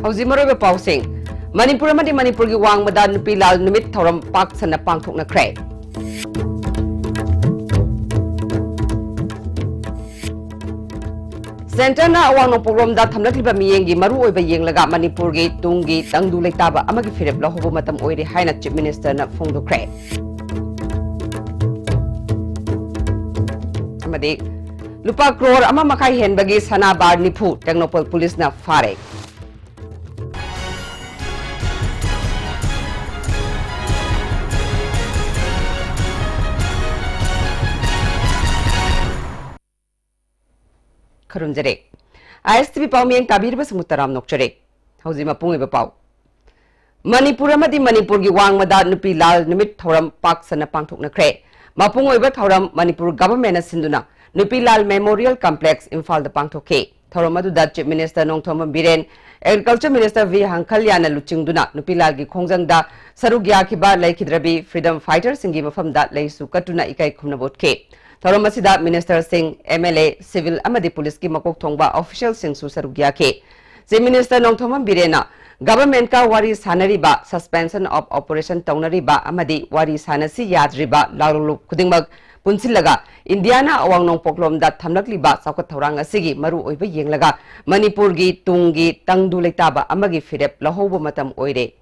Hauji Maroiba Pausing, Manipur Madi Manipur gi Wang Madan Nupilal Numit Thoram Pak Sana Pangthok na Kray. Center na awang no program da thamlak liba miyengi maru oiba yenglaga Manipur gi tungi tangdu leitaba amagi firep la hobo matam oire haina Chief Minister na phongdo kray. Amadi Lupa crore ama makai hen bagi sana bar nipu Technopol Police na fare. Karunjare. ISTV Pauming Tabir Basmutaram Nokchare. Hosima Punga Pau. Manipur Madi Manipur gi Wang Mada Nupi Lal Numit Thoram Pak Sana Pangthok na Kray. Mapung Oiba Thoram Manipur Government Sinduna. Nupi Lal Memorial Complex Infal the Pangthoke. Thoramadu Chief Minister Nong Thomam Biren. Agriculture Minister V. Hankalyana Luchingduna. Nupi Lal gi Khongjang da Sarugya Kiba Laikidrabi Freedom Fighters Singi Mafam da Laisu Katuna Ikai Kumnabotke. Thoramasida Minister Singh, MLA, Civil Amadi Police ki Makok Thongba Official Singh Susarugya ke. Si Minister Nong Thomam Birena, Government ka wari sanariba, Suspension of Operation Taunariba Amadi wari sanasi yadriba, Larulup Kudingmag, Punsilaga, Indiana awang nong poklom dat thamlakliba Sakat Thorang asigi maru oiba yenglaga, Manipur gi tungi tangdu leitaba amagi firep lahobo matam oire.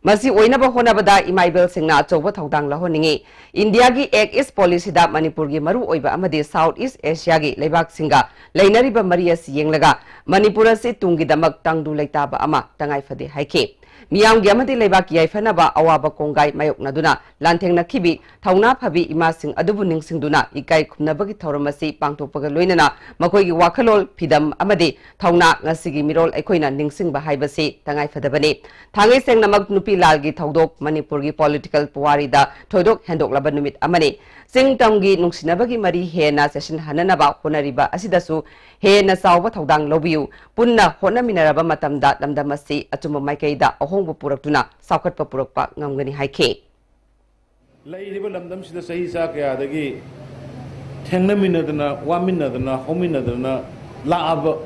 Masi oinaba honabada imaibel singna achoba thaudang lahoningi India gi Act East Policy da Manipur gi maru oiba amade South East Asia gi leibak singa leinariba marias yenglaga Manipur se tungi damak tangdu leitaba ama tangai fade haike Miyam gi amade leibak yaifanaba awaba kongai mayok naduna lanthengna khibi thauna phabi ima sing adubu ningsingduna ikai khumnabagi thauramasi pangtokpaga loinana makoi gi wakhalol phidam amade thauna ngasigi mirol aikoina ningsingba haibasi tangai fadabani thangai sengnamak nupi Lalgi Thaudok Manipur gi political puwari da thoidok hendok laba numit amani sing tamgi nungsinabagi mari he na session hananaba honariba asidasu he na sawba thaudang lobiu punna honaminaraba matamda lamdamasi achuma maikaida ahongbu puraktuna saukhatpa purakpa ngamgani haike lairiba lamdam sida sahi sa kya dagi thengnaminadana waminadana hominadana laab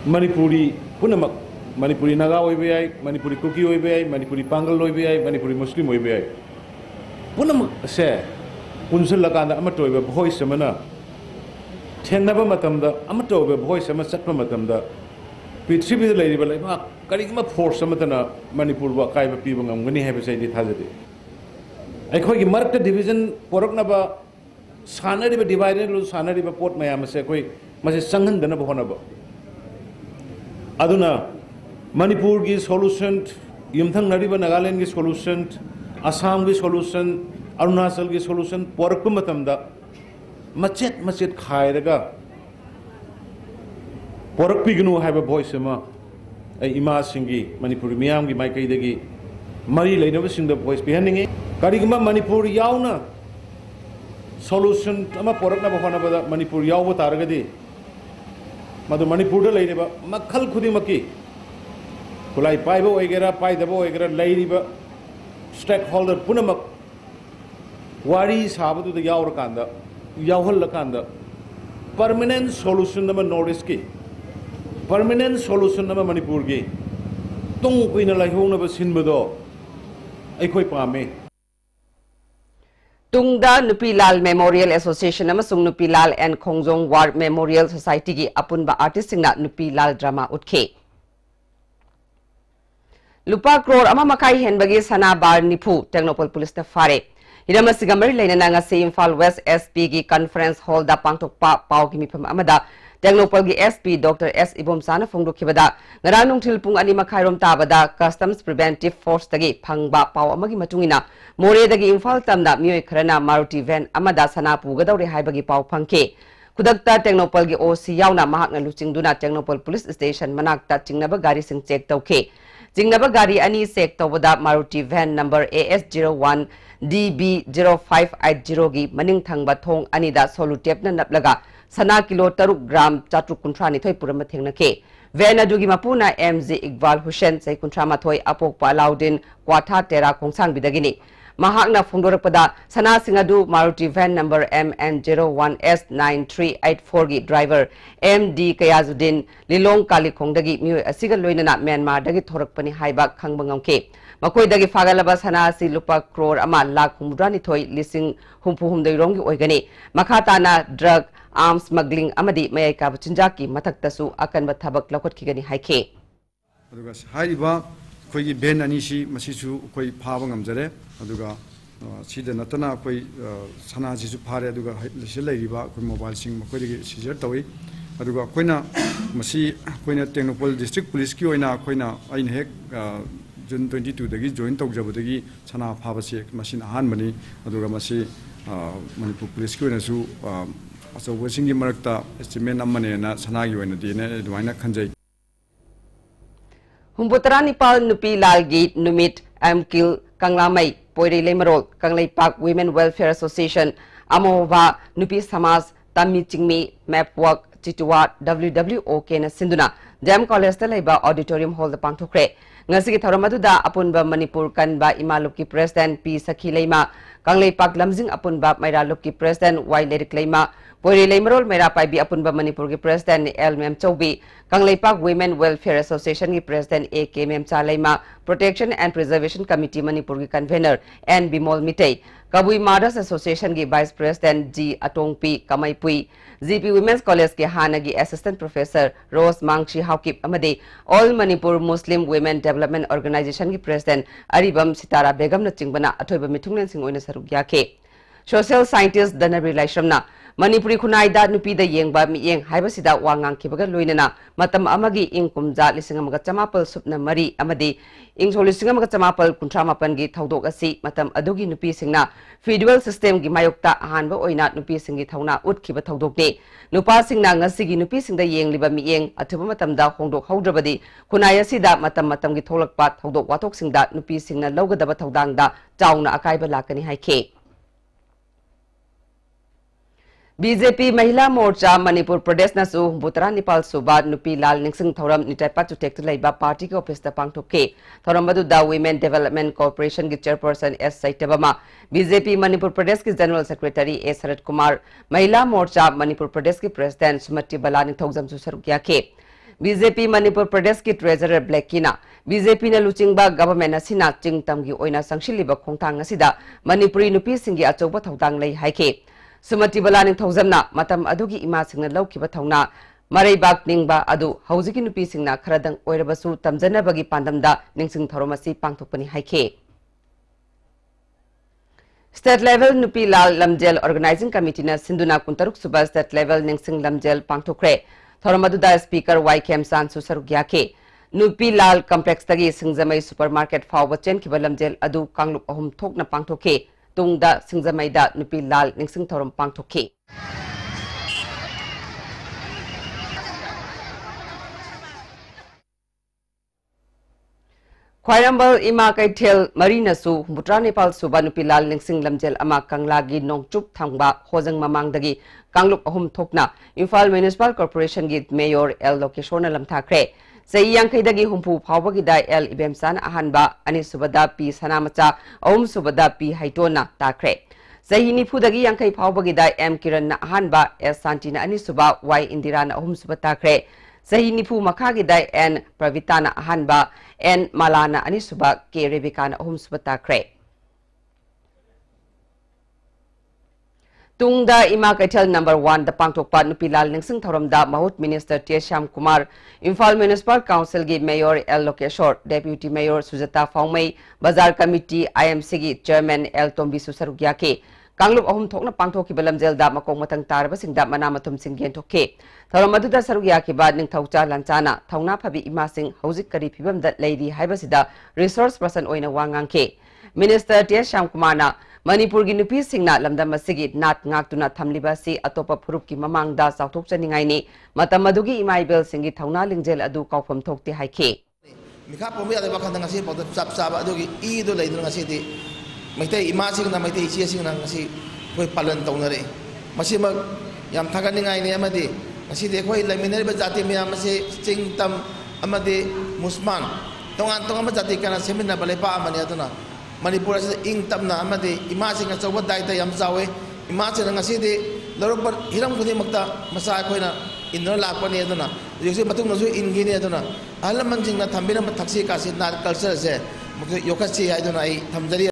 Manipuri punamak Manipuri Naga OBI, Manipuri Kuki OBI, Manipuri Pangal OBI, Manipuri Muslim OBI. Punam se Punsul Lakanda Amatoba Boy Semana Tenaba Matamda, Amatoba Boy Sama Satma Matamda. We tribute the lady, but like Karima for Samatana, Manipur, Wakaiba people, and when he have said it has it. I call you mark the division, Poroknaba, Sanari divided, Sanari Port Mayama Sekoi, Mas Sangan than a Honaba. Aduna. Manipur ki solution, Yumthang Nariba Nagaland ki solution, Assam ki solution, Arunachal ki solution, Porakpumatamda, Machet Khairaga. Porak Pignu have a voice, Ima Singi, Manipur Miam ki Maikaidegi, Mari Lay never sing the voice behind it. Karigma Manipur Yauna solution, Ama Porak Nabahana, Manipur Yawa Targadi, Mother Manipur Ladeba, Makal Kudimaki. Kulai Paibo Egera, Paidabo Egera, Ladiba, stakeholder Punamak, Wari Sabatu the Yaurakanda, Yauhalakanda, permanent solution number Nordiski, permanent solution number Manipurgi, Tung Queen like home of a Sinbado, Equipame. Tungda Nupilal Memorial Association Namasung Nupilal and Khongjong War Memorial Society gi Apunba Artist na Nupilal Drama Utke. Lupa crore ama makai hen bagi sana bar nipu Technopol Police na fare. Hiramasigamari lainana nga sa Imphal West SP gi Conference Hall da pangtokpa pau gi mipam amada Technopol gi SP Dr. S. Ibom sana phongdo khibada ngaranung thilpung ani makhairom tabada Customs Preventive Force tagi phangba pau amagi matungina more dagi Imphal tamda mioi kharana Maruti van amada sana pugadawre haibagi pau phangke Kudakta Technopol gi OC yauna mahak na luchingduna Technopol Police Station manakta chingnaba gari sing check tawke Jingnaba gari ani sek tawada Maruti van number AS01 DB0580 gi maning thangba thong anida solutep na naplaga sana kilo 3 gram chatruk kuntra ni thoi purama thengna ke van adugi mapuna MZ Iqbal Hussain sai kuntra ma thoi apok pa Alaudin Kwatha Tera khongsang bidagini mahakna phongdorapda sana singadu Maruti van number MN01S9384 gi driver MD Kayazuddin Lilong Kalikhongdagi mioi asiga loinana Myanmar dagi thorakpani haiba khangbangam ke makoi dagi fagalaba sana si lupa crore ama lakh humrani thoi lising humpuhumdai rongi oigani makhatana drug arms smuggling amadi mayai ka chinjaki mathaktasu akanba thabak lakhotkhigani haike aduga haiba khoi ben ani si masisu khoi phaba ngamjare aduga sida natana khoi sana jisu phare aduga leiriba khoi mobile sing khoi digi seizure tawi aduga khoina masi khoina Technopol district police ki oina khoina aina hek June 22 dagi join tawjabadagi sana phaba se machine han mani aduga masi Manipur police ki oina su aso singi marakta estimate amane na sana gi oina dine duaina khanjai Humbutara Nipal Nupi Lalgi Numit Amkil Kanglamai Poiri Lemarol Kanglai Park Women Welfare Association Amova Nupi Samas Tami Chingmi Mapwork Chituwa WWOK na Sinduna Jam College Talaiba Auditorium Hall the Pangthokre Ngasigi Thoramaduda Apunba Manipur Kanba Imaluki President P Sakhi Leima Kanglai Park Lamjing Apunba Mairaluki President Y Lerik Leima Poiri Lemarol Mera Paibi Apunba Manipur ki President L Mem Choubi Kanglai Park Women Welfare Association ki President AK Mem Chalaima Protection and Preservation Committee Manipur ki Convener N Bimol Mitei Kabui Mothers Association ki Vice President G Atongpi Kamaipui GP Women's College ki Hanagi Assistant Professor Rose Mangchi Haukip Amade All Manipur Muslim Women Development Organization ki President Aribam Sitara Begum na Chingbana Athoiba Mithunglen Singh oina saruk yake Social Scientist Danabri Laishramna Manipuri Kunaida Nupida Yengba Miyeng Haibasida Wangang Kibaga Luinana Matam Amagi Inkumja Lisingamaka Chamapal Supna Mari Amadi Ingso Lisingamaka Chamapal Kuntramapangi Taudogasi Matam Adugi Nupi Singna Federal System Gi Mayokta Ahanba Oina Nupi Singi Tauna Utkiba Taudogni Nupa Singna Ngasigi Nupi Singda Yeng Liba Miyeng Atuba Matamda Hongdok Haudrabadi Kunaya Sida Matam Matamgi Tholakpat Taudok Watok Singda Nupi Singna Logadaba Taudangda Jauna Akaiba Lakani Haike BJP Mahila Morcha Manipur Pradesh Nasu Butara Nipal Suba Nupi Lal Ningsing Thoram Nitaipa to take Laiba Party ko Office the Pangtoke Thoramadu da Women Development Corporation ki Chairperson S Saitabama BJP Manipur Pradesh ki General Secretary S Sarat Kumar Mahila Morcha Manipur Pradesh ki President Sumati Balani Thogzam Susarukya ke BJP Manipur Pradesh ki Treasurer Blackina BJP na luchingba government asina chingtamgi oina sangshiliba khongthang asida Manipuri nupi singi achoba thodang lei haike Sumati Balani Thogzamna Matam Adugi Ima Singna Laukiba Thongna Maraibak Ningba Adu Hauziki Nupi Singna Kharadang Oirabasu Tamjana Bagi Pandamda Ningsing Thoromasi Pangthokpani haike State Level Nupi Lal Lamjel Organizing Committee na Sinduna Kuntaruk Suba State Level Ningsing Lamjel Pangthokre Thoromaduda Speaker YKM San Susarugyake Nupi Lal Complex Tagi Singzamai Supermarket Fawba Chen Kiba Lamjel Adu Kanglup Ahum Thokna Pangthoke Tungda Singzamaida Nupi Lal Ningsing Thorom Pangthoke Khwairambal Ima Kaithel Marina Su Butra Nepal Suba Nupi Lal Ningsing Lamjel Ama Kanglagi Nongchup Thangba Hojang Mamangdagi Kanglup Ahum Thokna Imphal Municipal Corporation gi Mayor L Lokeshona Lamthakre Sei Yankhaidagi Humpu Phawbagi Dai L Ibemsan Ahanba Ani Subada P Sanamacha Ahum Subada P Haitona Takre Sei Nipudagi Yankhai Phawbagi Dai M Kiran na Ahanba S Santina Ani Suba Y Indirana Ahum Subatakre Sei Nipu Makhagi Dai N Pravitana Ahanba N Malana Ani Suba K Rebekana Ahum Subatakre Tungda Ima Kaithel number 1 the Pangthokpa Nupi Lal Ningsing Thoramda Mahut Minister T Sham Kumar Imphal Municipal Council gi Mayor L Lokeshor Deputy Mayor Sujata Faungmei Bazar Committee IMC gi Chairman L Tombi Susarugyake Kanglup Ahum Thokna Pangthoki Balamjel da Makong Matang Taraba Singda Manamatum Singgen Thoke Thoramaduda Sarugyake ba Ning Thaucha Lanchana Thauna Phabi Ima Sing Hauzik Kari Phibam da Lady Haibasida Resource Person Oina Wangangke Minister T Sham Kumar na Manipur gi nupi singna lamdam asigi nat ngaktuna thamliba si atopa phurup ki mamangda sauthok chaningai ni matam adugi imaibel singi thauna lingjel adu kaufam thokti haike mikha pombe ade bakhan ngasi pod chap chap adugi i do leidun ngasi di maitei ima sing na maitei chi sing na ngasi koi palan taunare masi mag yam thaganingai ni amadi ngasi de koi laminare ba jati mi amase chingtam amadi musman tongan tongan ba jati kana semina bale pa amani aduna Manipur as ing tamna amadi imasing as over daita yam sawe imasing ang asidi larubar hiram kudi magta masa ko na inno lakpan niya na yosi matung nasu ingi niya na alam man jing na thambina taksi kasi na culture se yokasi ay na ay thamjari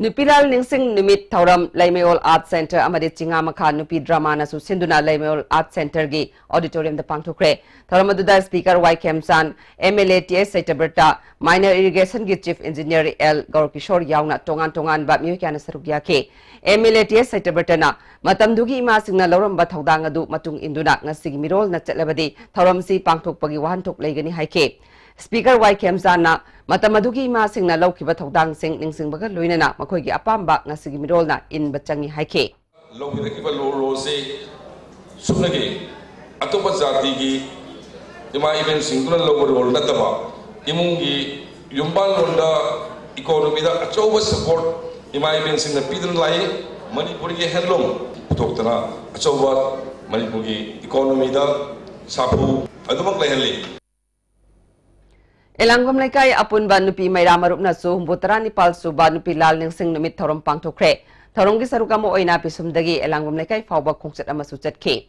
Nupilal Ningsing Numit Tauram Laimeol Art Center amadi Chingamaka Nupi Drama na su Sinduna Laimeol Art Center gi auditorium da pangthokre Tauramadu speaker Y Kemsan MLA TS Saitaberta minor irrigation gi chief engineer L Gaurkishore yauna tongan ba myu kyana sarugya ke MLA TS Saitaberta na matamdugi ima singna loramba thaudang adu matung induna ngasigi mirol na chatlabadi Tauramsi pangthokpagi wahanthok leigani haike Speaker Y Kemsan na matamadugi ima singna lawkiba thaudang sing ningsingbaga loinana makoigi apamba ngasigi mirol na in bachangi haike lawkiba lo se subnagi atopa jati gi ima event singuna lawor rol nataba imungi yumbal londa economy da achoba support ima event singna pidran lai Manipuri gi handloom putoktana achoba Manipuri gi economy da sapu adumak laihali Elangom Laikai apun ba nupi Maira Marup na su humbutara ni palsu ba nupi Lal Ningsing Numit Thorom pangthokre Thoronggi sarukamo oina pisumdagi Elangom Laikai fawba khongchat amasu chatke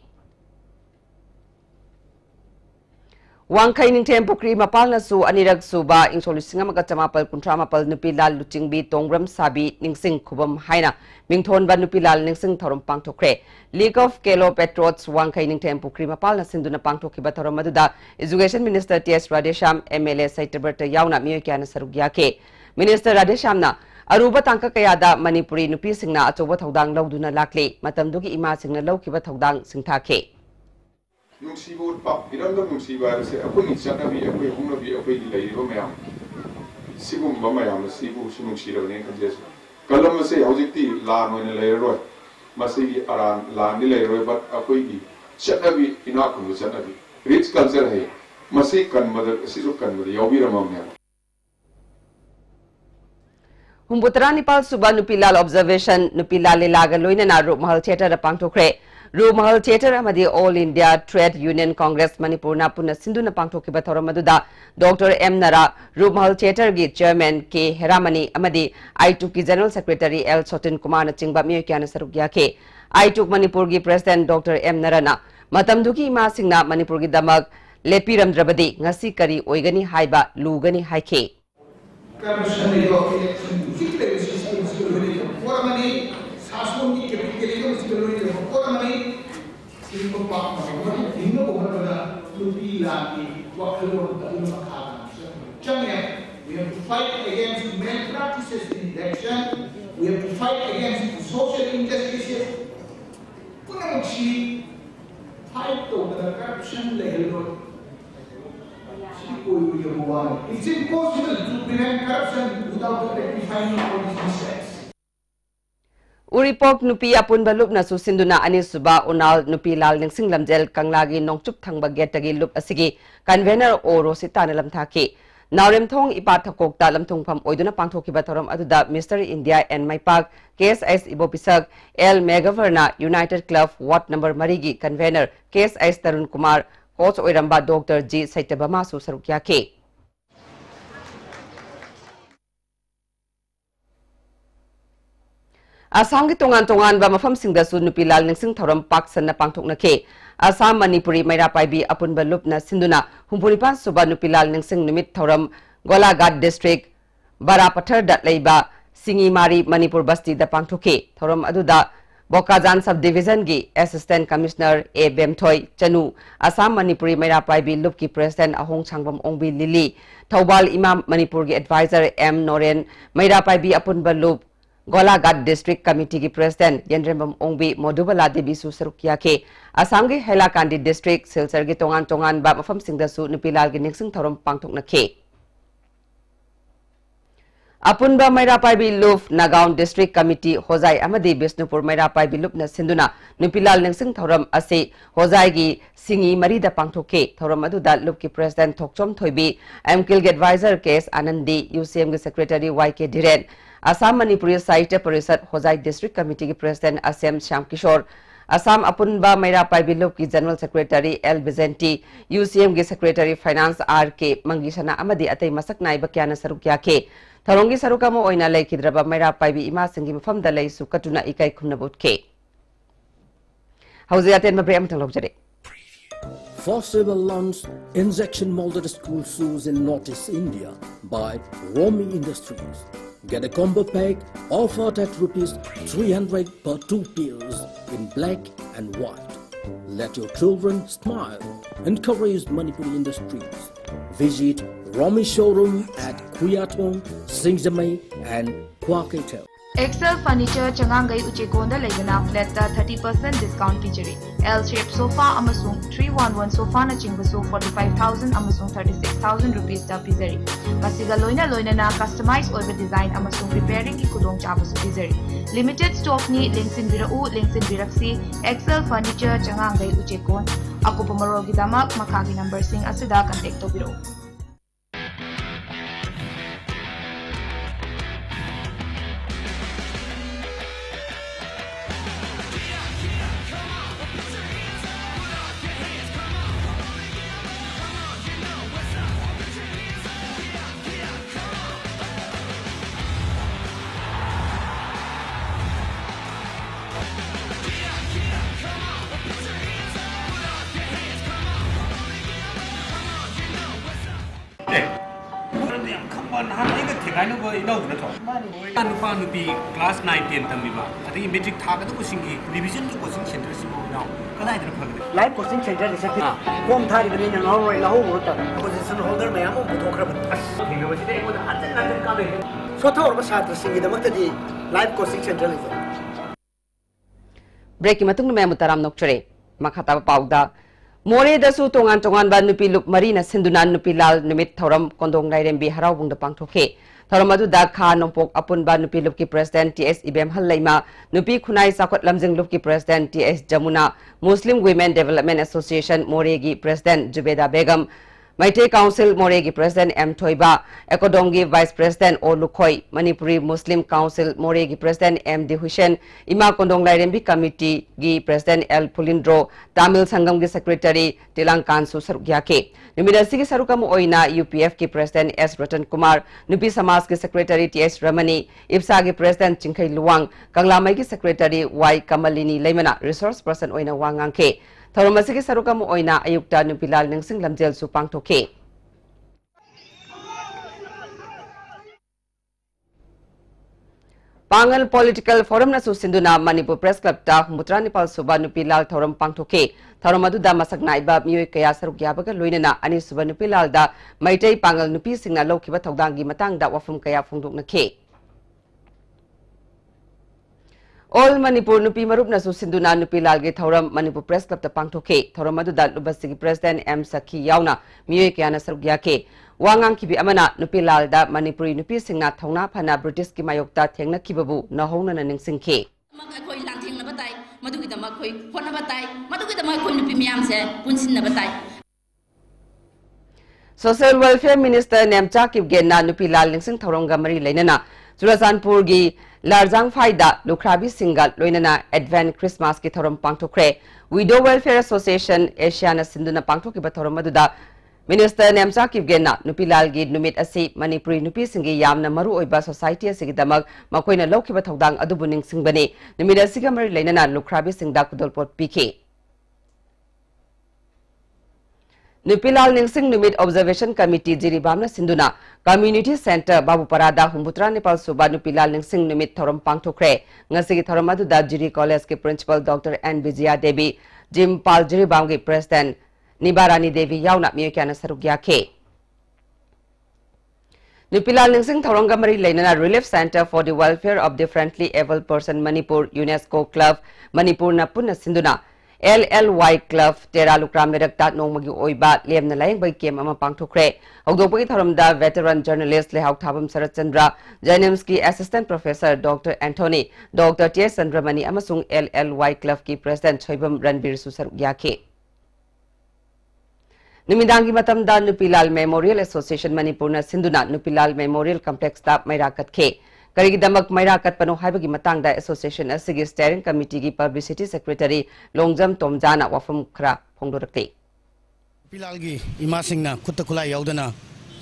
Wangkai Ningthem Pukri mapal na su anirag su ba ingso lising amaga chamapal kuntra mapal nupi Lal Luchingbi Tongram Sabi Ningsing Khubam haina mingthon ba nupi Lal Ningsing Thorom pangthokre League of Kelo Patriots Wangkai Ningthem Pukri mapal na sinduna pangthokiba thorom maduda Education Minister TS Radhesham MLA Saitaberta yauna miyokya sarugya ke Minister Radhesham na aruba tangka kayada Manipuri nupi singna achoba thaudang lauduna lakle matamdugi ima singna lawkiba thaudang singtha ke Nungsibo pa iramdam nungsiba se akoi chanabi akoi humnabi akoi leiribo mayam sigumba mayam sibu sunungsirone kanjes kalam se hojikti la noine leiroi masigi aran la ni leiroi but akoi gi chanabi inakum chanabi rich culture hai masi kan madar sisu kan madar yobiramam ne Humbutara Nipal Suba Nupilal Observation Nupilal Laga Loina na Rup Mahal Theatre da pangthokre Rup Mahal Theatre amadi All India Trade Union Congress Manipur na puna sinduna pangthokiba thorom maduda Dr. M Nara Rup Mahal Theatre gi Chairman K Heramani amadi I2 ki General Secretary L Sotin Kumar na chingba miyokya sarugya ke I2 Manipur gi President Dr. M Nara na matamdugi ima singna Manipur gi damak lepiramdrabadi ngasi kari oigani haiba lugani haike We have to fight against malpractices in election. We have to fight against social injustices. Fight over corruption level. It's impossible to prevent corruption without rectifying all these mistakes. Uripok nupi apun balup na susinduna anisuba unal nupi Lal Ningsing Lamjel kanglagi nongchup thangba getagi lup asigi convener oro sitana lamthaki Naurem thong ipathakok ta lamthung pham oiduna pangthokiba thorom aduda Mr. India and Maipak KSS Ibopisak L Megaverna United Club Ward number Marigi convener KSS Tarun Kumar Coach Oiramba Dr. G Saitabama su sarukya ke Assam ki tongan ba mafam singda su nupi Lal Ningsing Thorom paksan na pangthokna ke Assam Manipuri Maira Paibi apun balup na sinduna humpuripan suba nupi Lal Ningsing Numit Thorom Golaghat District Barapathar dat leiba Singi Mari Manipur Basti da pangthoke Thorom aduda Bokajan Subdivision gi Assistant Commissioner A Bemthoi Chanu Assam Manipuri Maira Paibi lup ki President Ahong Changbam Ongbi Lili Thobal Imam Manipur gi Advisor M Noren Maira Paibi apun balup Golaghat District Committee ki President Yenrembam Ongbi Modubala Devi su sarukya ke Assam ki Hailakandi District Silsar gi tongan ba mafam singda su nupilal gi Ningsing Thorom pangthokna ke Apunba Maira Paibi Lup Nagaon District Committee Hozai amadi Bisnupur Maira Paibi Lup na sinduna nupilal Ningsing Thorom ase Hozai gi Singi Marida pangthoke Thorom aduda lup ki President Thokchom Thoibi MKIL gi Advisor Case Anandi UCM gi Secretary YK Dhiren Assam Manipuri Sahitya Parisad Hozai District Committee ki President Asem Shyam Kishore Assam Apunba Maira Paibi Lup ki General Secretary L Bizenti UCM gi Secretary Finance RK Mangisana amadi atay masak naiba kyana sarukya ke Tharongi sarukamo oina leikidraba maira paibi ima singi mafamda leisu katuna ikai khumna butke. Hauziaten mabre amtang lobjare. For civil launched injection molded school shoes in Northeast India by Romi Industries. Get a combo pack offered at ₹300 per 2 pairs in black and white. Let your children smile. Encourage Manipuri Industries. Visit Romi showroom at Kuyatong, Singzamay and Kwaketel. Excel Furniture Changangai Uchekonda Legana flat 30% discount featuring L-shaped sofa amasung 311 sofa na chingbasu 45,000 amasung 36,000 rupees ta pizari. Masiga loina na customized over design amasung repairing ki kudong chabasu pizari. Limited stock ni lingsin biraksi Excel Furniture Changangai Uchekon. Ako pumarog gidamak makagi number sing asida contact to biro. Class 9 10 tamiba adi metric thaga to singi division ki coaching center si mo now kala idar phagde live coaching center is a kom thari bani na ngawroi lahu rota position holder mayam mo buthokra thingba si de ko ajan ka be so thawr ba chhatra singi da makta di live coaching center is break ki matung me mutaram nokchare makhata pauda More da su tongan ba nupi lup marina sindunan nupi lal numit thoram kondong lairem bi harau bung da pangthoke thoram adu da kha nompok apun ba nupi lup ki president TS Ibem Halaima nupi khunai sakot lamjing lup ki president TS Jamuna Muslim Women Development Association Moregi president Jubeda Begum Maite Council Moregi President M. Thoiba, Ekodongi Vice President O. Lukhoi, Manipuri Muslim Council Moregi President M. D. Hussein, Ima Kondong Lairembi Committee Gi President L. Pulindro, Tamil Sangam Gi Secretary Tilangkan Su Sarugyake. Numidasi Gi Sarukamu Oina UPF Ki President S. Ratan Kumar, Nupi Samas Ki Secretary T.S. Ramani, IPSA Gi President Chingkai Luang, Kanglamai Gi Secretary Y. Kamalini Laimana, Resource Person Oina Wangangke. Tharomasigi sarukamu oina ayukta nupilal ningsing lamjel su pangthoke. Pangal Political Forum na susinduna Manipur Press Club ta Mutranipal Suba nupilal thoram pangthoke. Tharomadu da masak naiba miyoy kaya sarugyabaga loinana ani suba nupilal da maitay pangal nupi singna lawkiba thawdangi matang da wafum kaya phongdoknake. All Manipur nupi marup na susinduna nupi lalge thoram Manipur Press Club ta pangthoke thoram adu da lubasigi President M Sakhi yauna miyoy kaya na sarugyake wangang kibi amana nupi lal da Manipuri nupi singna thongna phana British ki mayokta thengna kibabu na hongna na ningsingke khoi lang thengna batai madugi da khoi phona batai madugi da khoi nupi miyam se punsin na batai Social Welfare Minister Nemcha Kipgenna nupi lal ningsing thoronga mari leinana Churasanpur gi Larjang Faida Lukrabi Singal Loinana Advent Christmas ki thoram pangthokre Widow Welfare Association Asiana Sinduna pangthoki ba thoram aduda Minister Nemcha Kipgenna nupi lal gi numit asi Manipuri nupi singi yamna maru oiba society asigi damag makoina lawkiba thawdang adubu ningsingbani numit asiga mari leinana Lukrabi Singda kudolpot PK Nupilal Ningsing Numit Observation Committee Jiribamna Sinduna Community Center Babu Parada Humbutra Nepal Suba Nupilal Ningsing Numit Thoram Pangthokre Ngasigi Thoram adu da Jiri College ke Principal Dr. N. Vijaya Devi Jim Pal Jiribam ke President Nibarani Devi yauna miyokyana sarugyake Nupilal Ningsing Thoronga Mari Lainana Relief Center for the Welfare of Differently Abled Person Manipur UNESCO Club Manipur na punna Sinduna LLY Club Tera Lukram Merakta Nongmagi Oiba Lemna Layang Bai Kem Ama Pangthokre Hogdokpagi Thoramda Veteran Journalist Lehau Thabam Sarat Chandra Janimski Assistant Professor Dr. Anthony Dr. T.S. Sandramani Amasung LLY Club Ki President Choibam Ranbir Susar Yake Numidangi Matamda Nupilal Memorial Association Manipurna Sinduna Nupilal Memorial Complex Ta Mairakat Ke Karigidamak Mairakat Pano Haibagi Matangda Association Asigi Steering Committee Ki Publicity Secretary Longjam Tomjana Wafum Kra Phongdorakte Pilalgi Imasingna Kutakula Yaudana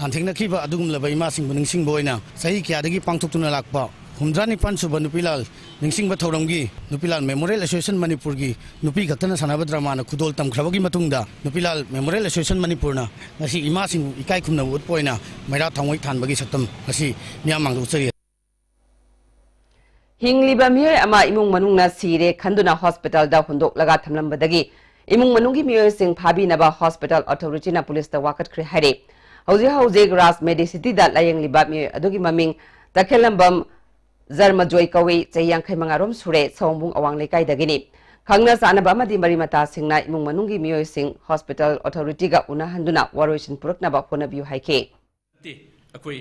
लांथेंनखिबा अदुगुमलबा इमासिंग बुनिंगसिंग बोयना सही क्यादगी पांगथोक्तुना Lakpa हुमद्रानि पांचुबा नुपिलाल निंगसिंगबा थौरमगी नुपिलाल memorial association Manipur की नुपी खतना सानाबा ड्रामाना खुदोल तमख्रबगी मतुंगदा नुपिलाल memorial association मणिपुरना ngasi इमासिंग इकाई खुमना उत्पोइना मैरा थांगोई थानबगी सकतम ngasi मियाम मांग उचरी हिंगलिबा मियोय अमा इमुंग मनुंगना सिरे खंदुना hospital दा हुंदोकलगा थमलंबदगी इमुंग मनुंगी मियोय सिंग फाबिनबा hospital अथॉरिटीना police दा वाकटख्रे हारे हौजे राज मेडिसिटी दा लायंगलिबा मियोय अदुगी ममिंग तखेलंबम जर्मजोय कवे चयांखै मंगारोम सुरे सौंबुंग अवांग लेकाइदगिनी खंगना सानबा अमदी मरिमता सिंगना इमुंग मनुंगी मियोय सिंग हॉस्पिटल अथॉरिटी गा उनाहंदुना वारोइसिन पुरकनबा होनबियु हाइके अखोई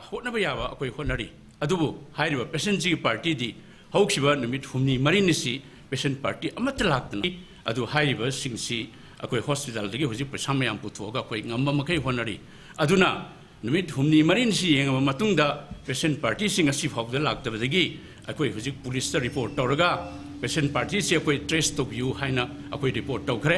होनबा याबा अखोई होनरी अदुबु हाइरिबा पेशेंट जी पार्टी दी हौखिबा नुमित हुमनी मरिनिसी पेशेंट पार्टी अमत लाक्तनी अदु हाइरिबा सिंगसी अखोई हॉस्पिटल दगी हुजि पैसा मयाम पुथोगा अखोई ngamba makai honari aduna numit humni marin si yengaba matungda patient party sing asi phawda laktabadagi akoi hujik police ta report tawraga patient party si akoi trace to view haina akoi report tawkhre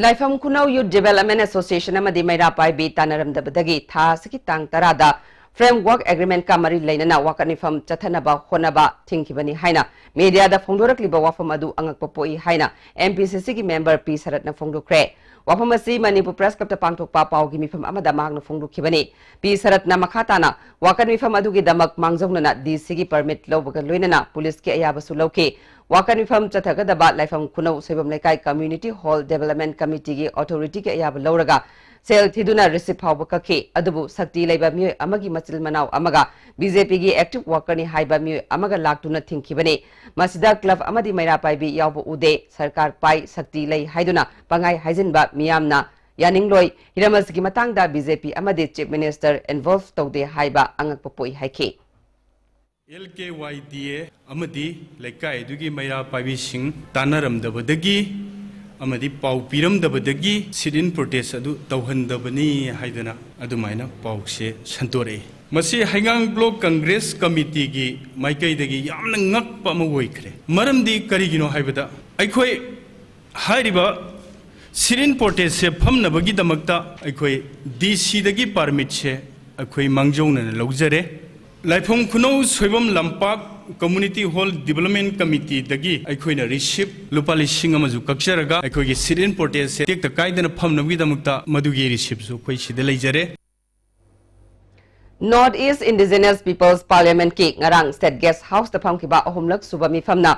Laifam Kunau Youth Development Association amadi maira pai bi tanaramdabadagi tha siki tang tarada framework agreement ka mari lainana wakanifam chathanaba honaba thingkibani haina media da phongdorakliba wafam adu angakpa poi haina MPCC ki member P Saratna phongdokre wafam asi Manipur press club ta pangthokpa pawgi mifam amada magna phongdokhibani P Saratna makhatana wakanifam adu gi damak mangjongna DC gi permit lobaga loinana police ki ayaba su lauke wakanifam chathagadaba Laifam Kunau soibam lekai community hall development committee gi authority ki ayaba loraga Sel Tiduna receive Hauba Kaki, Adubu, Sakti Labor Mu, Amagi Matil Manau, Amaga, BJP active worker ni Haiba Mu, Amaga Laktuna Thinkibane, Masida Club Amadi Maira Pai Bi Yabu Ude, Sarkar Pai, Sakti Lay Haiduna, Pangai Haizenba, Miamna, Yaning Loy, Hiramas Gimatanga, BJP Amadi Chief Minister involved Tode Haiba, Angakpoi Haike. LKYDA Amadi, Lekai, Dugi Maira Pai Sing, Tanaram the Badagi. amadi pau piram dabadagi sit-in protest adu tauhandabani haidana adumaina pause santore masi haingang block congress committee gi maikaidagi yamna ngakpa ma woikre maramdi karigino haibada aikhoi hairiba sit-in protest se phamnabagi damakta aikhoi DC dagi permit se aikhoi mangjongna laujare Laifam Kunau soibam lampak community hall development committee dagi aikhoina receive lupali singamazu kakcharaga aikhogi sit-in protest se tekta kaidana phamnabgi damukta madugi receive su khoi sida leijare North East Indigenous Peoples Parliament ki ngarang State Guest House ta phamkiba ahumlak suba mi famna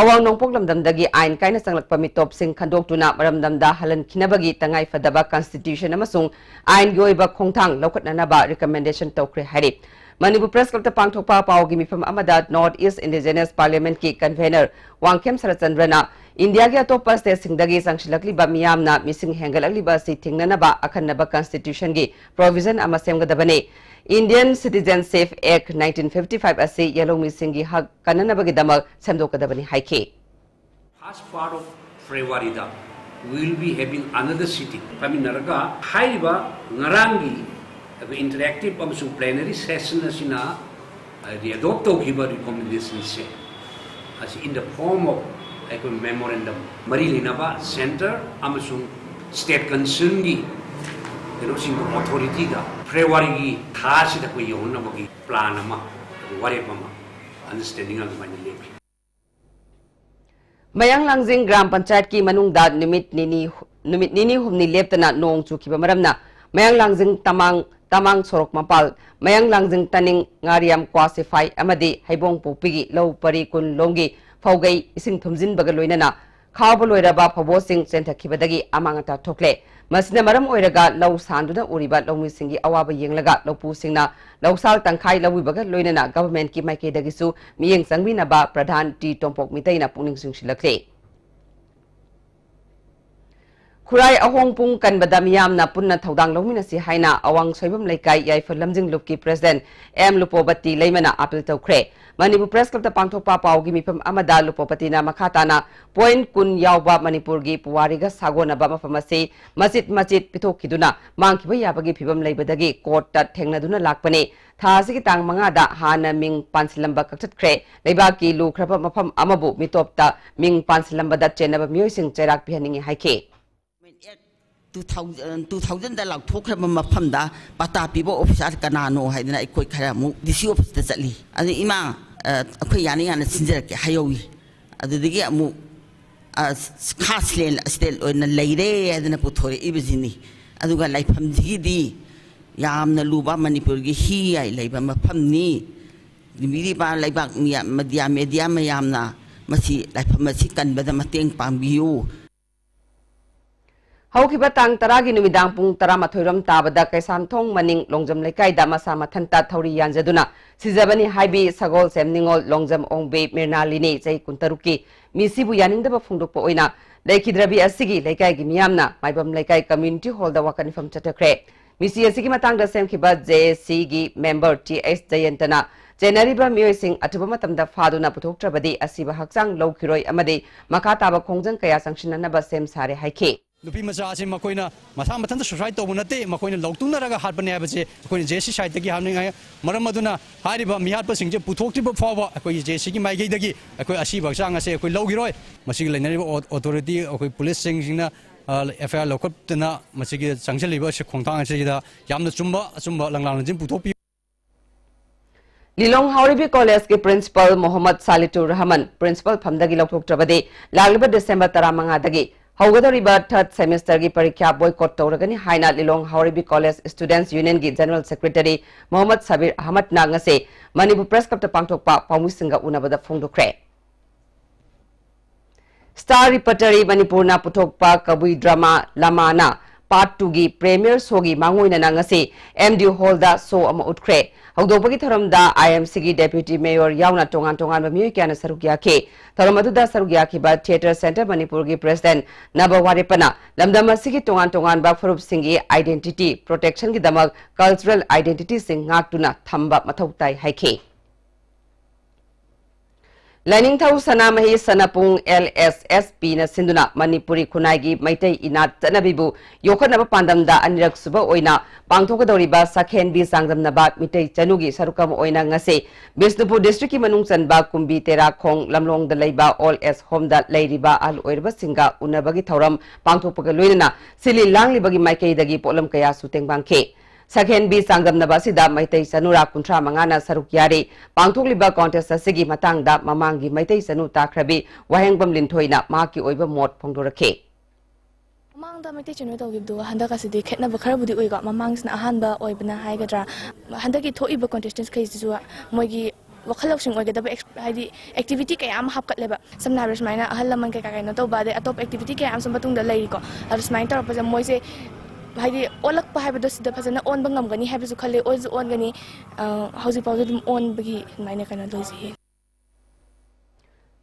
awang nongpok lamdamdagi ain kaina sanglakpa mi top sing khandoktuna maramdamda halan khinabagi tangai fadaba constitution amasung ain goiba khongthang lokatnana ba recommendation tawkre hari Manipur Press Club ta pangthokpa pawgi mifam amada North East Indigenous Parliament ki convener Wangkem Sarachandrana India ki atopa state singdagi sangshilakli ba miyamna missing hengalakli ba si thingnana ba akhanaba constitution gi provision ama semgadabane Indian Citizenship Act 1955 asi yellow missing gi hak kanana bagi damak semdokadabani haike First part of February da we will be having another sitting paminaraga haiba ngarangi interactive amsung plenary session asina the adopt of recommendations as in the form of a memorandum Marilinaba Center amsung state concern gi sing authority da February thasi da ko yona bagi plan ama warepama understanding of the lake Mayang Langjing Gram Panchayat ki manungda numit nini humni leptana nong chukiba maramna Mayang Langjing Tamang Sorok Mapal, Mayang Langjing Taning Ngariam Quasify Amadi, Haibong Pupigi, Low Pari Kun Longi, Fogay, Ising Tumzin Bagaloinana, Kabaloiraba, Pabosing, Senta Kibadagi, Amangata Tokle, Masinamaram Oiraga, Low Sanduna Uriba, Low Missingi, Awaba Yinglaga, Low Pusingna, Low Sal Tankai, Low Bagaloinana, Government Kimake Dagisu, Miyang Sangwinaba, Pradhan, T. Tompok Mitaina Puning Singshilakle. Kurai ahong pung kan badamiyam na punna thaudang lomina si haina awang soibam laikai yaifal lamjing lupki president M Lupobati leimana apil tawkre Manipur Press Club ta pangthokpa pawgi mifam amada Lupopati na makhatana point kun yawba Manipur gi puwariga sagona ba mafamasi masjid pithokiduna mangkiba yabagi phibam leibadagi court ta thengnaduna lakpane thasigi tang manga da hana ming pansilamba kakchatkre leibaki lu khrapa mafam amabu mitopta ming pansilamba da chenaba myoising cherak phianingi haike 2000 da lauk thok khaba mafam da pata pibo officer kanano haidina ikoi khara mu DC office da chatli ani ima akhoi yani yana sinjara ke hayowi adudigi amu khas len stel oina leire adina puthore ibizini aduga laifam digi yamna luba Manipur gi hi ai laiba mafam ni miri ba laibak media mayamna masi laifam masi kanbada mateng pambiu Haukiba tang taragi numidang pung taramathoiram tabada kaisam thong maning longjam lekai da masa mathanta thauri yanjaduna sizabani haibi sagol semningol longjam ongbe mirnalini chai kuntaruki misibu yaningdaba phungdokpa oina leikidrabi asigi lekai gi miyamna maibam lekai community hall da wakanifam chatakre misi asigi matang da semkiba JSC gi member TS Jayantana Jenariba Mioising atuba matamda faduna puthoktrabadi asiba hakchang lokhiroi amade makataba khongjang kaya sangshinanaba sem sare haike Nupi macha ase makoina masa mathan da society to bunate makoina logtuna raga hat bane abache makoina JC side gi hamning ay maram aduna hariba mihat pa singje puthokti ba fawa akoi JC gi mai gi dagi akoi asi ba chang ase akoi logiroi masigi lainari authority akoi police singna FIR lokotna masigi changchaliba se khongthang ase da yamna chumba langlang jin puthopi Lilong Hauribi College के Principal Mohammad Salitur Rahman Principal Phamdagi Lokthoktrabadi Lagliba December 15 dagi Haugadoriba 3rd semester की परीक्षा boycott तौरगनी हाइना लिलोंग हाउरिबी college students union की general secretary Mohammad Sabir Ahmad नांगसे Manipur press club पांगथोकपा पामुसिंगा उनबदा फोंदोख्रे स्टार रिपोर्टरी मणिपुर ना पुथोकपा कबुई ड्रामा लामाना पार्ट 2 की प्रीमियर शो की मांगोइना नांगसे MD हॉल दा शो अमा उठख्रे हौदोबगी थरमदा IMC की डेप्यूटी मेयर यावना टोंगान टोंगान मियोय क्याना सरुकिया के थरमदुदा सरुकिया की बाद थिएटर सेंटर मणिपुर की प्रेसिडेंट नबवारेपना लमदम असिगी टोंगान टोंगान बा फरुप सिंगी आइडेंटिटी प्रोटेक्शन की दमक कल्चरल आइडेंटिटी सिंग ngaktuna thamba mathautai haike Lining thau sanamahi sanapung LSSP na sinduna Manipuri kunai maitai inat tanabibu yokanaba pandamda anirak suba oina pangthokadoriba sakhen bi sangdamnaba mitai chanugi sarukam oina ngase Bisnupur district ki manung chanba kumbi tera khong lamlong da leiba all as home da leiriba al oirba singa unabagi thoram pangthokpaga loinana sili langlibagi maikai dagi polam kaya suteng bangke Sakhen bi sangdamnaba sida maitai sanura kuntra mangana sarukyari pangthokliba contest asigi matangda mamangi maitai sanu takhrabi wahengbam linthoina maki oiba mot phongdorakhe Mamangda maitai chanu tawibdu handaka sidi khetna bakharabudi oiga mamangsna ahanba oibna haigadra handaki thoiba contestants khaisisu moigi wakhalauksing oigadaba haidi activity kayam hapkatleba samna rasmaina ahallaman ka kaino tawbade atop activity kayam sambatungda lairiko arusmain tarapja moise हाइदि ओलक पाइबदो सिदा फजना own बंगम Ghani हाइबसु खले ओज own Ghani housie pause दम own बगी माइने kana loisi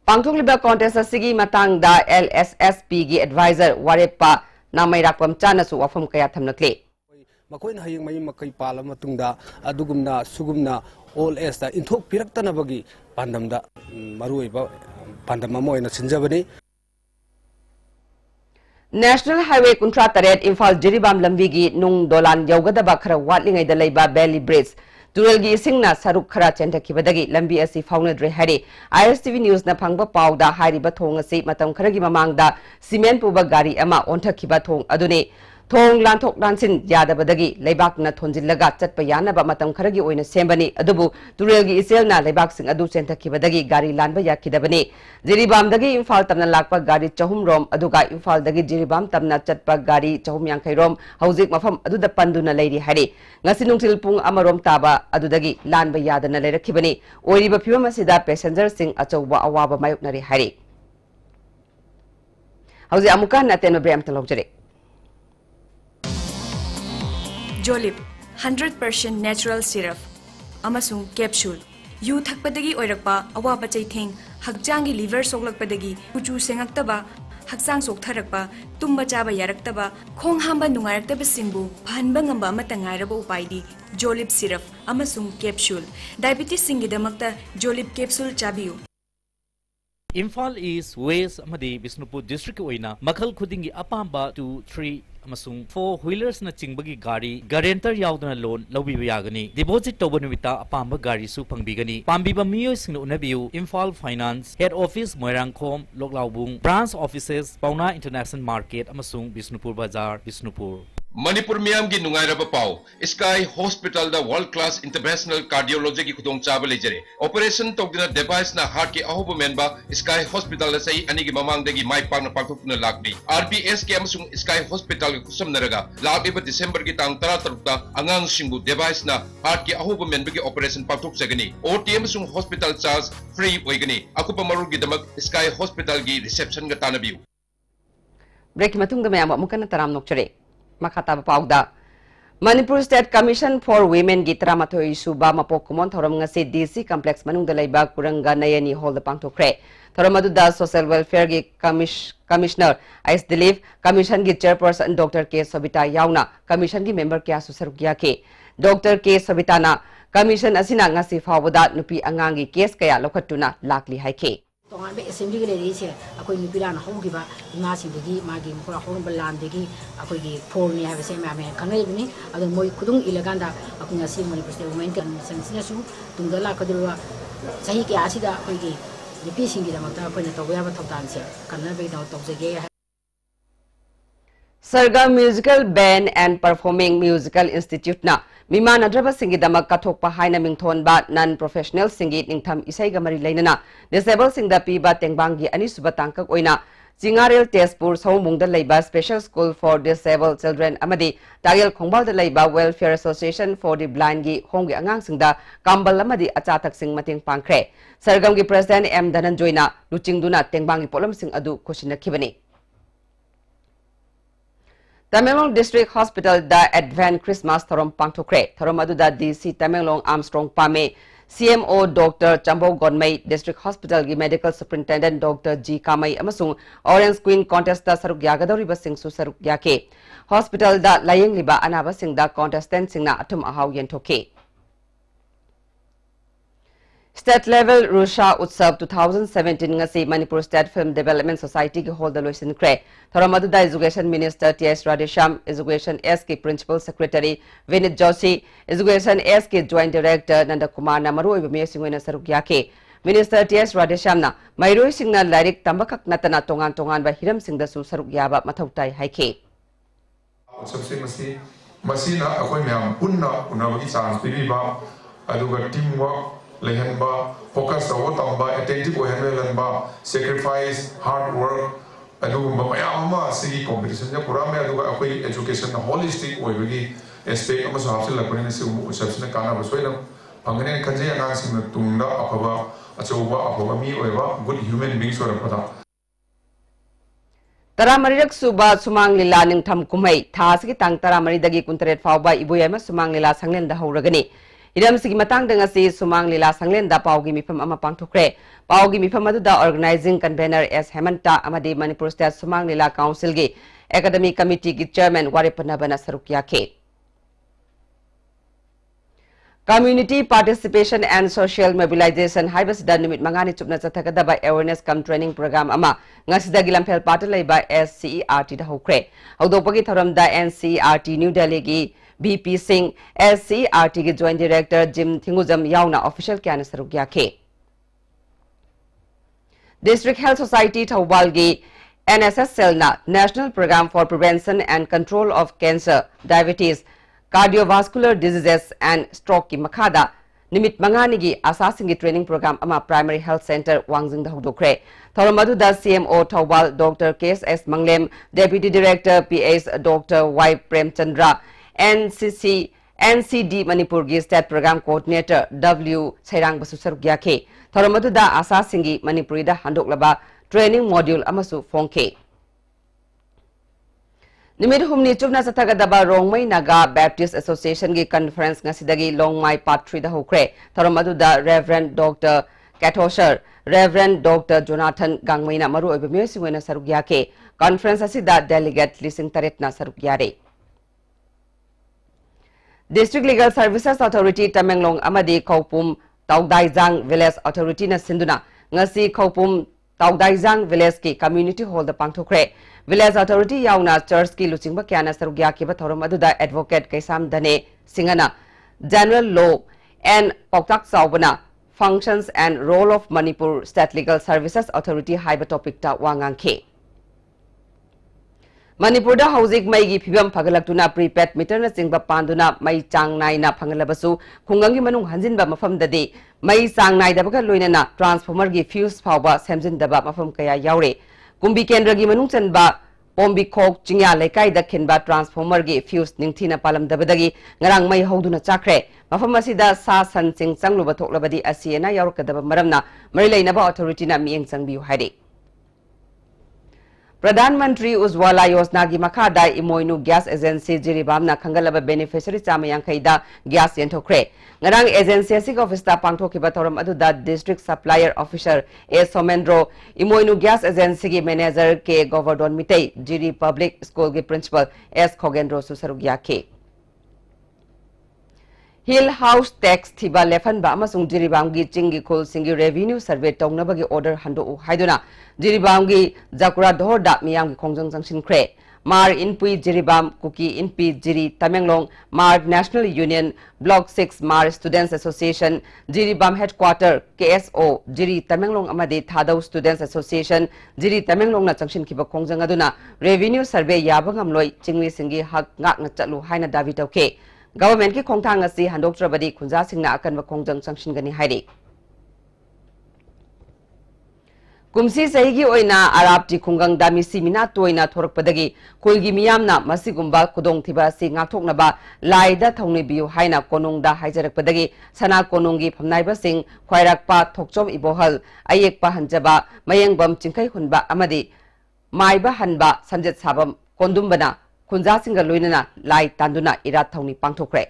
Pangthokliba contest asigi matangda LSSP gi advisor warepa namairakpam chanasu wafam kaya thamnakle makoin hayeng mai makai pala matungda adugumna sugumna all as da inthok piraktana bagi pandamda maruiba pandama moina sinjabani National Highway Kuntra Taret Imphal Jiribam Lambigi Nung Dolan Yogadaba Khara Watlingai da Leiba Belly Bridge Duralgi Singna Saruk Khara Chentakibadagi Lambi asi faunadre hari ISTV News na phangba pauda hariba thong asi matam kharagi mamangda cement puba gari ama onthakhiba thong adune thong lanthok lansin yadabadagi leibakna thonjillaga chatpa yanaba matam kharagi oina sembani adubu Duralgi iselna leibak sing adu chentakibadagi gari lanba yakidabani Jiribamdagi Imphal tamna lakpa gari chahum rom aduga Imphaldagi Jiribam tamna chatpa gari chahum yankai rom hauzik mafam aduda panduna leiri hari ngasi nungtil pung amarom taba adudagi lanba yadana leirakibani oiriba phibam asida passenger sing achauba awaba mayuknari hari hauzi amuka naten brem talokjare Jolip 100% natural syrup amasung capsule yu thakpadagi oirakpa awaba chaitheng hakjangi liver soklakpadagi kuchu sengaktaba hakjang soktharakpa tumba chaba yaraktaba khong hamba nungaraktaba singbu phanba ngamba amata ngairaba upaidi Jolip syrup amasung capsule diabetes singidamakta Jolip capsule chabiu Imphal East West amadi Bisnupur district oina makhal khudingi apamba 2 3 amasung 4 wheelers na chingbagi gari guarantor yaudna loan lawbiba yagani deposit toba numita apamba gari su pangbigani pambiba miyoi singna unabiu Imphal Finance Head Office Moirangkhom Loklaubung Branch Offices Pauna International Market amasung Bisnupur Bazar Bisnupur Manipur Miam gi nungairaba pau Sky Hospital da World Class International Cardiology ki khudong chaba lejare operation togdina device na heart ki ahoba member Sky Hospital la sai ani gi mamang dagi mai pang na pangthokna lakni RBS ki amasung Sky Hospital ki kusam naraga labiba December ki tang 13 ta angang singbu device na heart ki ahoba member ki operation pangthok sagani OT amasung hospital charge free oigani akupa maru gi damak Sky Hospital gi reception ga tanabiu break matung da mayam amukan taram nokchare Makata Pauda Manipur State Commission for Women Gitra Matoi Suba Mapokumon Thoram ngasi DC Complex Manung Dalaiba Kuranga Nayani Hall the Pangtokre Thoramadu da Social Welfare gi Commissioner Ais Dilip Commission gi Chairperson Dr. K. Sobita Yauna Commission gi Member Kya Susarugya ke Dr. K. Sobitana Commission Asina ngasi Fawada Nupi Angangi Case Kaya Lokatuna Lakli Haike Tongan be assembly ke lady se akoi nupila na hogiba ima sindagi magi mukura horon balan degi akoi gi for ni have se ma me kangai bini adu moi kudung ilaganda akoi ngasi Manipur State Women Commission su tungdala kadurwa sahi ke asida akoi gi nupi singi da makta akoi na togoya ba thoktan se kanna be da tokjege Sargam Musical Band and Performing Musical Institute na Mimana Draba Singi Damak Katok Pahaina Mingthon Ba Non-Professional Singit Ningtham Isai Gamari Lainana Disabled Singda Piba Tengbangi Anisuba Tangkak Oina Jingaril Tespur Saumungda Laiba Special School for Disabled Children Amadi Tagil Khongbalda Laiba Welfare Association for the Blind Gi Hongi Angang Singda Kambal Amadi Achatak Sing Mating Pangkre Sargam Gi President M Dananjoyna Luchingduna Tengbangi Polam Sing Adu Kushina Kibani Tamelong District Hospital da Advent Christmas Thorom Pangtokre Thorom Adu da DC Tamelong Armstrong Pame CMO Dr. Chambo Gonmei District Hospital gi Medical Superintendent Dr. G Kamai amasung Orange Queen Contest da saruk yagadori ba sing su saruk yake Hospital da layeng liba anaba sing da contestant sing na atum ahaw yentoke State Level Rusha Utsav 2017 ngasi Manipur State Film Development Society ki hold the loisin kre Thoramadu da Education Minister T.S. Radhesham Education S ki Principal Secretary Vinit Joshi Education S ki Joint Director Nanda Kumar Namaru ibame singwena saruk yake Minister T.S. Radhesham na mairoi singna lairik tambakak natana tongan ba hiram singda su saruk yaba mathautai haike Utsav masi masina akoi myam punna unawagi chance pibiba aduga teamwork lehenba focus over tamba attentive ohenba sacrifice hard work adugumba mayama sigi competition ya purame aduga akoi education na holistic oibagi aspect ama sahapse lakone se usapsina kana basoina pangane kanje anang sing tungda afaba achoba afaba mi oiba good human beings ora pada Taramarirak suba sumang lila ningtham kumai thasigi tang taramari dagi kuntaret fawba ibuyama sumang lila sanglen da hauragani Idam sigi matang dengan si sumang lila sanglen da paugi mifam ama pangthokre paugi mifam adu da organizing convener S Hemanta amadi Manipur State Sumang Lila Council gi Academic Committee gi Chairman Waripanabana Sarukya ke Community Participation and Social Mobilization haibasida numit mangani chupna chathakada by awareness cum training program ama ngasida gilampel patalai by SCERT da hokre haudopagi thoram da NCERT New Delhi gi BP Singh SCERT ki Joint Director Jim Thinguzam Yauna official kya sarukya ke District Health Society Thawbal gi NSS cell na National Program for Prevention and Control of Cancer, Diabetes, Cardiovascular Diseases and Stroke ki makhada nimit mangani gi asasing gi training program ama Primary Health Center Wangjing da hudokre Thoramadu da CMO Thawbal Dr. KS Manglem Deputy Director PS Dr. Y Premchandra NCD Manipur gi State Program Coordinator W Chairang basu sarukya ke Thoramadu da asasing gi Manipuri da handoklaba training module amasu fongke Nimit humni chupna sathagadaba Rongmai Naga Baptist Association gi conference ngasidagi Longmai Part 3 da hokre Thoramadu da Reverend Dr. Katosher Reverend Dr. Jonathan Gangmaina maru oiba music wena sarukya ke conference asida delegate lising taretna sarukya re District Legal Services Authority Tamenglong amadi Kaupum Taugdaijang Village Authority na sinduna ngasi Kaupum Taudaizang Village ki Community Hall da pangthokre. Village Authority yauna church ki luchingba kyana sarugya ki ba thoram aduda advocate Kaisam Dane Singana General Law and Pautak Saubana Functions and Role of Manipur State Legal Services Authority haiba topic ta wangangke. Manipur da housing mai gi phibam phagalaktuna prepaid meter na chingba panduna mai chang nai na phangalabasu khungangi manung hanjinba mafam dadi mai chang nai da baga loinana transformer gi fuse phawba semjin daba mafam kaya yaure kumbi kendra gi manung chanba pombi khok chingya lekai da khenba transformer gi fuse ningthina palam dabadagi ngarang mai hoduna chakre mafam asida sa san ching changluba thoklabadi asiena yaurkadaba maramna mari leinaba authority na mieng changbiu haide. Pradhan Mantri Ujwala Yojana gi makhada Imoinu Gas Agency Jiribamna khangalaba beneficiary chamayang khaida gas yenthokre ngarang agency asig office ta pangthokiba thoram aduda district supplier officer A Somendro Imoinu Gas Agency gi manager K Govardhan Mitei Jiri Public School gi principal S Khogendro susarugya ke Hill House Tax Thiba Lefanba amasung Jiribamgi Chingi Khul Singi Revenue Survey Tongnabagi Order Hando Haiduna Jiribamgi Jakura Dhorda Miyamgi Khongjang Jangshin Kre Mar Inpui Jiribam Kuki Inpi Jiri Tamenglong Mar National Union Block 6 Mar Students Association Jiribam Headquarter KSO Jiri Tamenglong Amadi Thadau Students Association Jiri Tamenglong na Jangshin Kiba Khongjang Aduna Revenue Survey Yabangam Loi Chingli Singi Hak Ngak na Chatlu Haina Davi Tauke Government ki khongthang asi handoktrabadi khunja singna akanba khongjang changshin gani hairi kumsi saigi oina arabti khungang dami simina toina thorakpadagi khulgi miyamna masigumba khudong thiba si ngakthoknaba laida thongni biu haina konungda haijarakpadagi sana konungi phamnaiba sing khwairakpa thokchom ibohal ayekpa hanjaba mayengbam chingkai hunba amadi maiba hanba sanjet sabam kondumbana Kunja singa loinana lai tanduna irat thongni pangthokre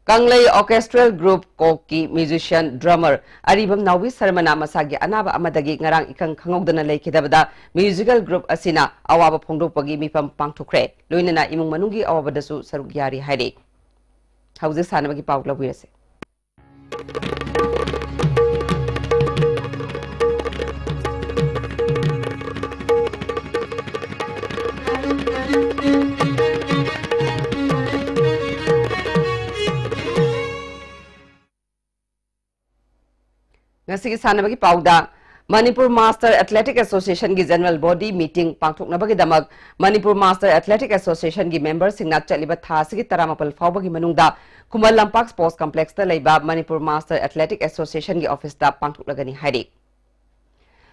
Kanglei Orchestral Group Koki musician drummer Aribam Nawi Sarmana masagi anaba amadagi ngarang ikang khangogdana lekhidabada musical group asina awaba phongdokpagi mipam pangthokre loinana imung manungi awabadasu sarugyari haide hauze sanabagi pawlabuyase Ngasigi sanabagi pauda Manipur Master Athletic Association gi General Body Meeting pangthoknabagi damak Manipur Master Athletic Association gi members singna chaliba thasigi taramapal fawbagi manungda Kumal Lampak Sports Complex ta leiba Manipur Master Athletic Association gi office ta pangthoklagani hairi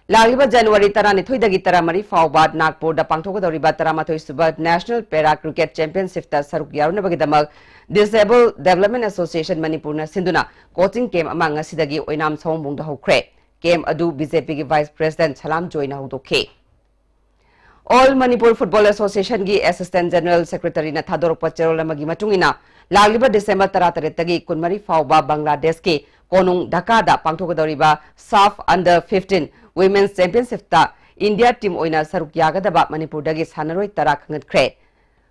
Lagiba January tarani thoidagi taramari fawba Nagpur da pangthokadoriba taramathoi suba National Para Cricket Championship ta saruk yarunabagi damak Disabled Development Association Manipur na sinduna coaching camp amang asidagi oinam sombung da hokre camp adu BJP gi Vice President Salam Joina hodokhe All Manipur Football Association gi Assistant General Secretary na thadorokpa cherolamagi matungina lagliba December 13 tagi kunmari fawba Bangladesh ki konung Dhaka da pangthokadoriba SAF Under 15 Women's Championship ta India team oina saruk yagadaba Manipur dagi sanaroi tara khangatkre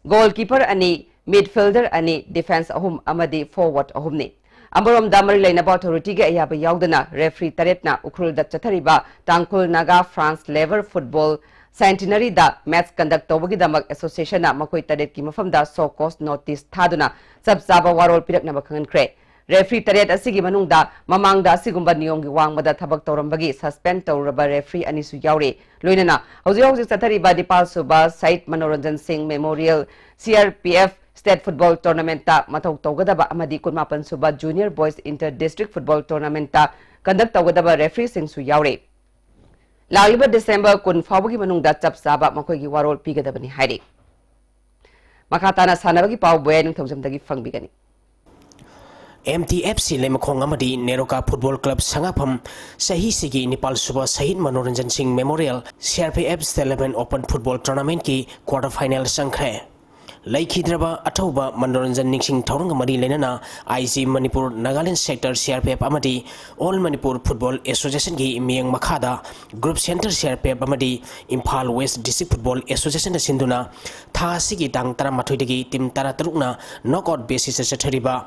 goalkeeper ani midfielder ani defense ahum amadi forward ahumni ambarom damari lainaba authority ge ayaba yaudana referee taretna ukrul da chathariba tangkul naga France level football centenary da match conduct tawagi damak association na makoi taret ki mafam da so cost notice thaduna sabsaba warol pirakna bakhangan kre referee taret asigi manungda mamangda asigumba niyong gi wangmada thabak tawrambagi suspend tawraba referee anisu yaure loinana hauji chathariba Dipal Suba Site Manoranjan Singh Memorial CRPF State Football Tournament ta mathau tawgadaba amadi kunmapan suba Junior Boys Inter District Football Tournament ta conduct tawgadaba referee singsu yaure lagiba December kun fawagi manungda chapsaba makoi gi warol pigadabani hairi makhatana sanabagi paw boy ning thomjamdagi fangbigani MTFC Lemakong Amadi Neroka Football Club Sangapam Sahi Sigi Nepal Suba Sahid Manoranjan Singh Memorial CRPF State Open Football Tournament ki quarter final sangkhe Laikhidraba Atoba Manoranjan Nixing Toranga Mari Lenana, IC Manipur Nagaland Sector CRPF Amadi, All Manipur Football Association Gi Miang Makada, Group Center CRPF Amadi, Impal West District Football Association Sinduna, Tha Sigi Tang Taramatoidagi, Tim Taratruna, knockout basis Sateriba,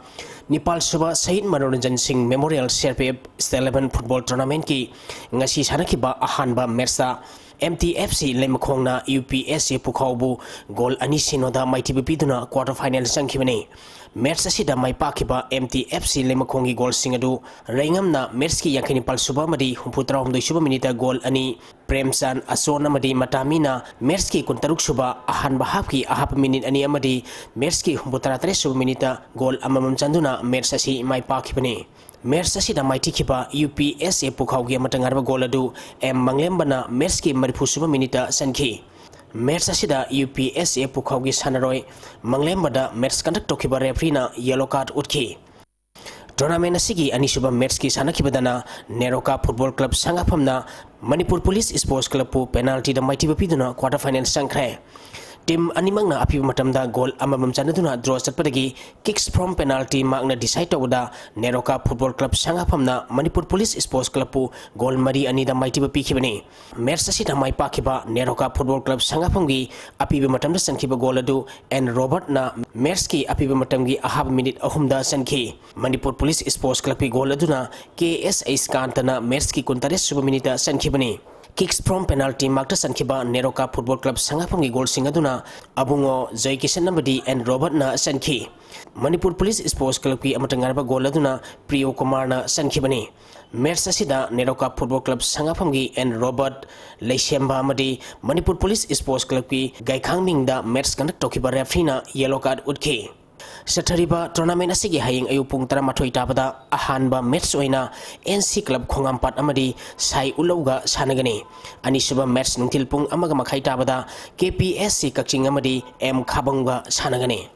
Nepal Suba Said Manoranjan Singh Memorial CRPF 11 Football Tournament Ki, Ngasi Sanakiba Ahanba Mersa. MTFC Lemakongna UPSC Pukaubu goal Anisinoda Mighty Bipiduna quarter final Sankibane. Match Asida Mai Pakiba MTFC Lemakongi goal Singadu Rangamna Merski Yakini Palsubamadi Humputra Hum Suba Minita goal Ani Premsan Asona Madi Matamina Merski Kuntaruk Suba Ahan Bahaki Ahap Minute Ani Amadi Merski Humputra Tresu Minita goal Amam Chanduna Mersasi Mai Pakibane. Mersa sida maiti kiba UPSA Pukaugi Matangarba Goladu M Manglembana Merski Maripusuba Minita Sanki. Mersa sida UPSA Pukaugi Sanaroi Manglembada Mers conduct Tokiba Reprina Yellow Card Utki. Tournament Sigi Anisuba Merski Sanakibadana Neroka Football Club Sangapamna Manipur Police Sports Club penalty the mighty Bapiduna quarter final Sankre. Tim Animangna Api Matamda goal Amam Chanaduna draws Padagi kicks from penalty Magna decide Oda Neroka Football Club Sangapamna Manipur Police Sports Club goal Mari Anida Mighty Pikibani Mersa Sita Mai Pakiba Neroka Football Club Sangapangi Api Matamda Sankiba Goladu and Robert Na Merski Api Matamgi a half minute Ahumda Sanki Manipur Police Sports Club Goladuna KSA Skantana Merski Kuntares Subaminita Sankibani Kicks from penalty Magta Sankiba Neroka Football Club Sangapangi goal Singaduna Abungo Joy Kishan Nambadi and Robert Na Sanki Manipur Police Sports Club Ki Amatangarba Goladuna Priyo Kumar Na Sankibani Mersa Sida Neroka Football Club Sangapangi and Robert Leishemba Amadi Manipur Police Sports Club Ki Gaikang Mingda Mers Conduct Tokiba Refrina Yellow Card Utki Satariba tournament asigi haying ayupung taramathoy tabada ahanba match oina NC Club Khongampat amadi sai ulauga sanagani anisuba match nungtil pung amaga makhai tabada KPSC Kakching amadi M Khabangba sanagani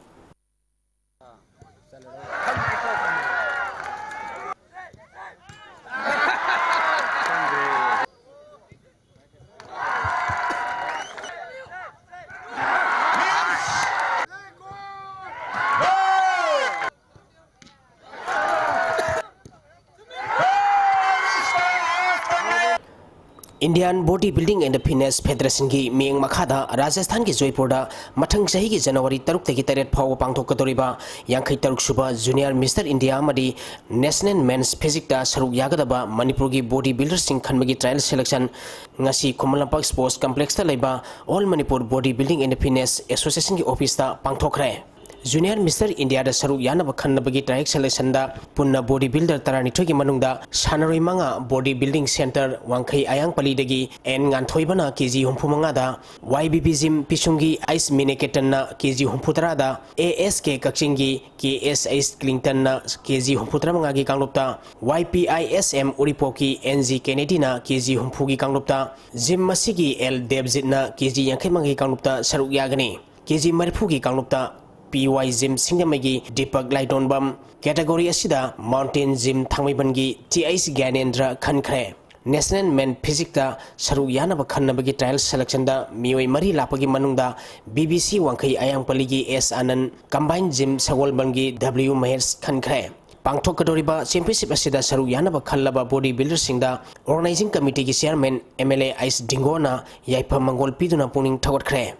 Indian Bodybuilding and Fitness Federation ki Miang Makhada Rajasthan ki Jaipur da mathang sahi ki January 3 tagi 8 phaw pangthok kadoriba yankhai taruk suba Junior Mr India madi National Men's Physique da saruk yagadaba Manipur ki bodybuilder sing khanbagi trial selection ngasi Komalampak Sports Complex ta leiba All Manipur Bodybuilding and Fitness Association ki office ta pangthokre Junior Mr India da saruk yanaba khanbagi trial selection da punna bodybuilder tarani thogi manungda sanaroi manga bodybuilding center wangkhai ayang pali dagi en nganthoibana kg humpumanga da YBB gym pisungi ice mineketan na kg humputara da ASK Kakchingi KSS Clinton na kg humputara manga gi kanglopta YPISM Uripoki NG Kennedy na kg humpugi kanglopta gym masigi L Devjit na kg yankhai mangi kanglopta saruk yagani kg mariphugi kanglopta PY Gym Singamagi Deepak Laidonbam category asida Mountain Gym Thangmaibangi TIS Gyanendra Khankre National Men Physique da saru yanaba khannabagi trial selection da mioi mari lapagi manungda BBC wangkhai ayang paligi S Anand Combined Gym Sagolbangi W Mahers Khankre Pangthok kadoriba championship asida saru yanaba khallaba bodybuilder singda organizing committee ki chairman MLA Ice Dingona yaipa mangol piduna puning thawatkhre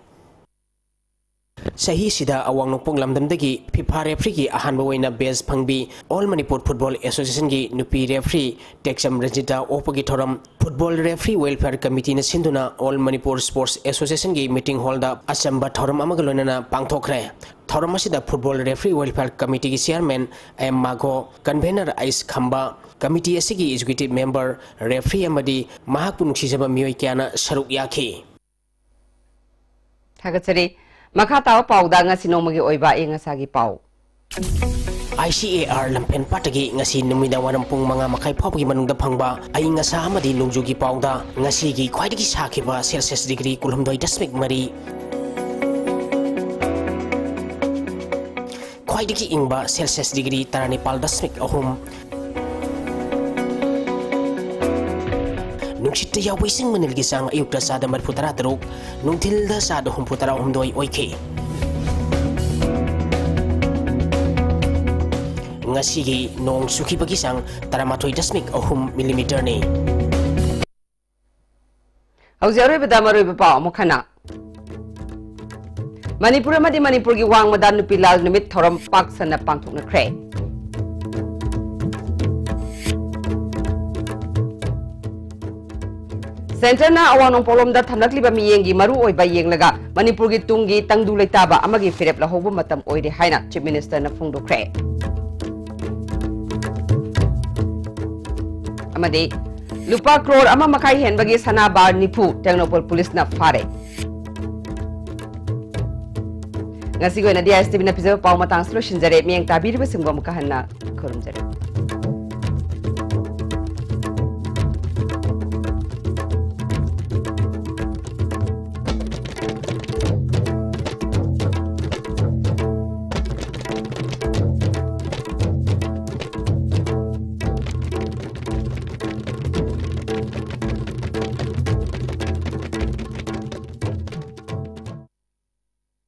Sahi sida awang nopong lamdamdagi FIFA referee ki ahanba waina base phangbi All Manipur Football Association ki nupi referee Texam Rajita opagi thoram Football Referee Welfare Committee na sinduna All Manipur Sports Association ki meeting hall da achamba thoram amagalonana pangthokre thoram asida Football Referee Welfare Committee ki chairman M Mago convener Ice Khamba committee asigi executive member referee amadi mahakpu nuksijaba mioi kyana saruk yakhi Thagatsari Makata Pau da ngasi nomagi oiba e ngasagi pau ICAR lampen patagi ngasi numida wanampung mga makai phawgi manungda phangba ai ngasa amadi nungjugi pauda ngasi gi khwaidagi sakhiba Celsius degree kulhumdoi dasmik mari khwaidagi ingba Celsius degree taranipal dasmik ahum Nungshita yaw wising manilgi sang ayukta sada marputara taruk nungtilda sada humputara humdoi oike ngasi nong suki bagi sang 13.3 mm ni. Hauziaroi badamaroi bapa amukhana Manipur amadi Manipur gi wang madan nupi lal numit thoram pak sana pangthokna khre Center na awang polom da thamlakliba miyeng gi maru oi ba yenglaga Manipur gi tungi tangdu leitaba amagi firep la hobu matam oide haina Chief Minister na phungdo khre amadi lupa crore ama makai hen bagi sana bar nipu Technopol police na fare ngasi go na dia STV na pizo pau matang solution jare miyeng tabir ba singba mukahanna khorum jare